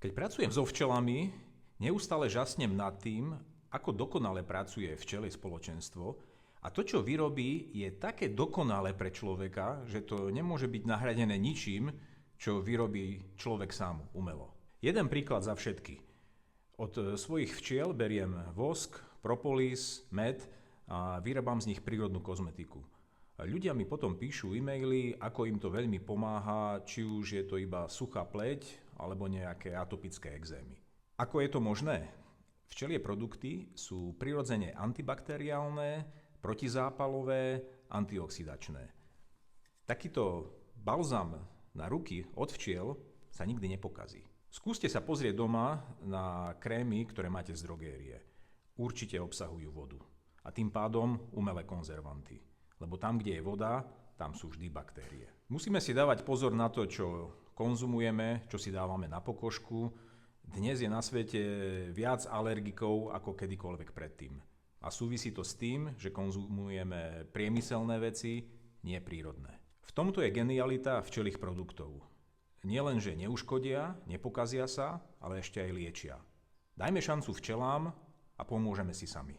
Keď pracujem so včelami, neustále žasnem nad tým, ako dokonale pracuje včelie spoločenstvo a to, čo vyrobí, je také dokonalé pre človeka, že to nemôže byť nahradené ničím, čo vyrobí človek sám umelo. Jeden príklad za všetky. Od svojich včiel beriem vosk, propolis, med a vyrábam z nich prírodnú kozmetiku. Ľudia mi potom píšu e-maily, ako im to veľmi pomáha, či už je to iba suchá pleť alebo nejaké atopické ekzémy. Ako je to možné? Včelie produkty sú prirodzene antibakteriálne, protizápalové, antioxidačné. Takýto balzam na ruky od včiel sa nikdy nepokazí. Skúste sa pozrieť doma na krémy, ktoré máte z drogérie. Určite obsahujú vodu a tým pádom umelé konzervanty. Lebo tam, kde je voda, tam sú vždy baktérie. Musíme si dávať pozor na to, čo konzumujeme, čo si dávame na pokožku. Dnes je na svete viac alergikov ako kedykoľvek predtým. A súvisí to s tým, že konzumujeme priemyselné veci, nie prírodné. V tomto je genialita včelých produktov. Nielen, že neuškodia, nepokazia sa, ale ešte aj liečia. Dajme šancu včelám a pomôžeme si sami.